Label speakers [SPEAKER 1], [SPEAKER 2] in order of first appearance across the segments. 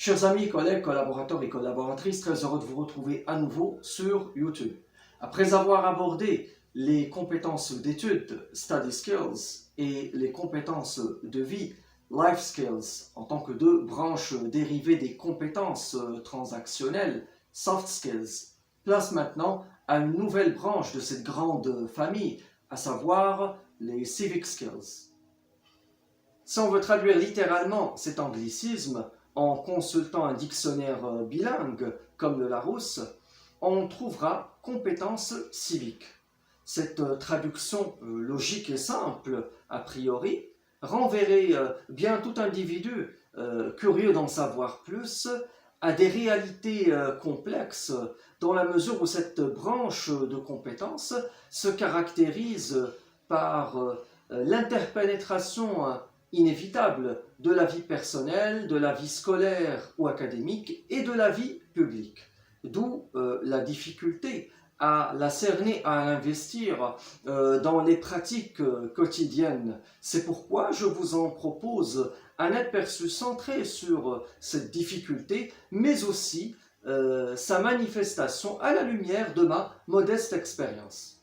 [SPEAKER 1] Chers amis, collègues, collaborateurs et collaboratrices, très heureux de vous retrouver à nouveau sur YouTube. Après avoir abordé les compétences d'études, study skills, et les compétences de vie, life skills, en tant que deux branches dérivées des compétences transactionnelles, soft skills, place maintenant à une nouvelle branche de cette grande famille, à savoir les civic skills. Si on veut traduire littéralement cet anglicisme, en consultant un dictionnaire bilingue comme le Larousse, on trouvera compétences civiques. Cette traduction logique et simple, a priori, renverrait bien tout individu curieux d'en savoir plus à des réalités complexes dans la mesure où cette branche de compétences se caractérise par l'interpénétration inévitable de la vie personnelle, de la vie scolaire ou académique et de la vie publique. D'où la difficulté à la cerner, à l'investir dans les pratiques quotidiennes. C'est pourquoi je vous en propose un aperçu centré sur cette difficulté, mais aussi sa manifestation à la lumière de ma modeste expérience.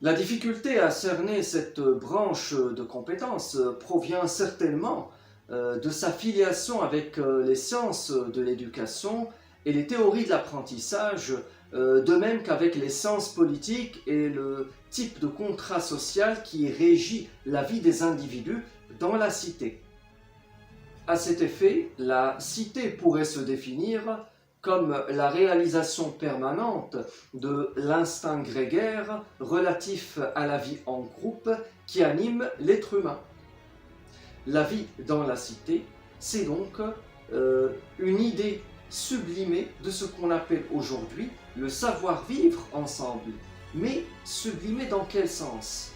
[SPEAKER 1] La difficulté à cerner cette branche de compétences provient certainement de sa filiation avec les sciences de l'éducation et les théories de l'apprentissage, de même qu'avec les sciences politiques et le type de contrat social qui régit la vie des individus dans la cité. À cet effet, la cité pourrait se définir comme la réalisation permanente de l'instinct grégaire relatif à la vie en groupe qui anime l'être humain. La vie dans la cité, c'est donc une idée sublimée de ce qu'on appelle aujourd'hui le savoir-vivre ensemble. Mais sublimée dans quel sens?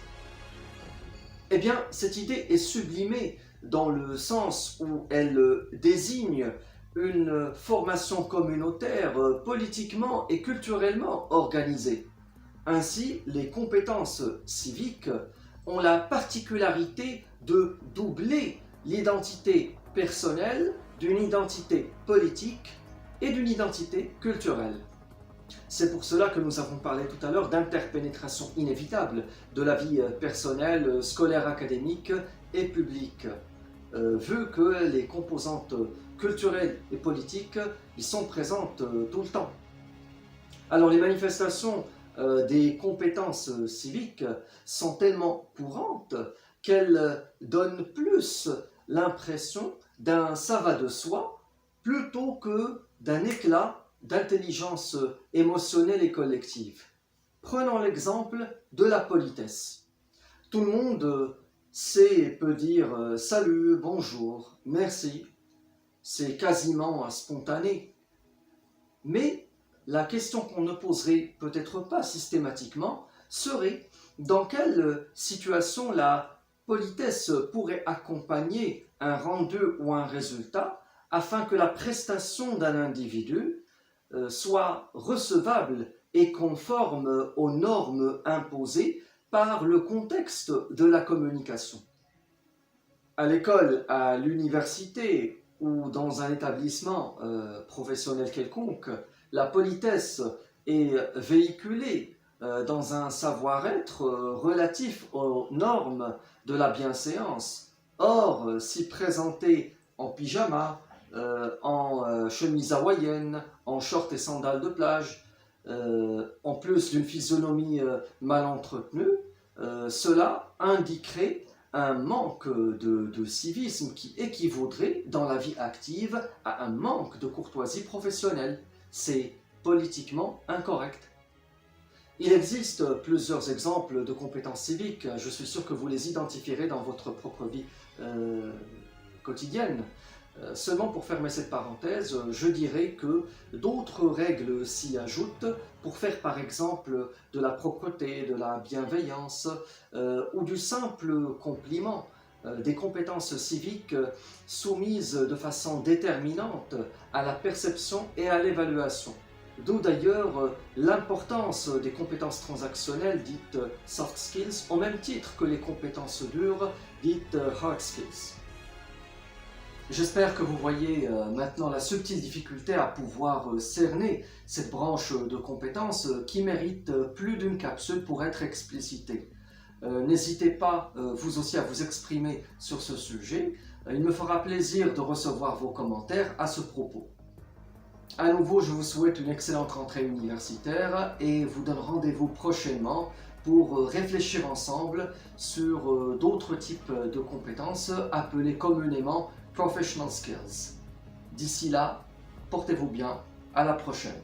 [SPEAKER 1] Eh bien, cette idée est sublimée dans le sens où elle désigne une formation communautaire politiquement et culturellement organisée. Ainsi, les compétences civiques ont la particularité de doubler l'identité personnelle d'une identité politique et d'une identité culturelle. C'est pour cela que nous avons parlé tout à l'heure d'interpénétration inévitable de la vie personnelle, scolaire, académique et publique, vu que les composantes culturelles et politiques y sont présentes tout le temps. Alors les manifestations des compétences civiques sont tellement courantes qu'elles donnent plus l'impression d'un ça va de soi plutôt que d'un éclat d'intelligence émotionnelle et collective. Prenons l'exemple de la politesse. Tout le monde sait et peut dire salut, bonjour, merci. C'est quasiment spontané. Mais la question qu'on ne poserait peut-être pas systématiquement serait dans quelle situation la politesse pourrait accompagner un rendu ou un résultat afin que la prestation d'un individu soit recevable et conforme aux normes imposées par le contexte de la communication. À l'école, à l'université ou dans un établissement professionnel quelconque, la politesse est véhiculée dans un savoir-être relatif aux normes de la bienséance. Or, s'y présenter en pyjama, en chemise hawaïenne, en short et sandales de plage, en plus d'une physionomie mal entretenue, cela indiquerait un manque de civisme qui équivaudrait dans la vie active à un manque de courtoisie professionnelle. C'est politiquement incorrect. Il existe plusieurs exemples de compétences civiques, je suis sûr que vous les identifierez dans votre propre vie quotidienne. Seulement pour fermer cette parenthèse, je dirais que d'autres règles s'y ajoutent pour faire par exemple de la propreté, de la bienveillance ou du simple compliment, des compétences civiques soumises de façon déterminante à la perception et à l'évaluation. D'où d'ailleurs l'importance des compétences transactionnelles dites soft skills au même titre que les compétences dures dites hard skills. J'espère que vous voyez maintenant la subtile difficulté à pouvoir cerner cette branche de compétences qui mérite plus d'une capsule pour être explicitée. N'hésitez pas vous aussi à vous exprimer sur ce sujet. Il me fera plaisir de recevoir vos commentaires à ce propos. À nouveau, je vous souhaite une excellente rentrée universitaire et vous donne rendez-vous prochainement pour réfléchir ensemble sur d'autres types de compétences appelées communément Professional Skills. D'ici là, portez-vous bien, à la prochaine.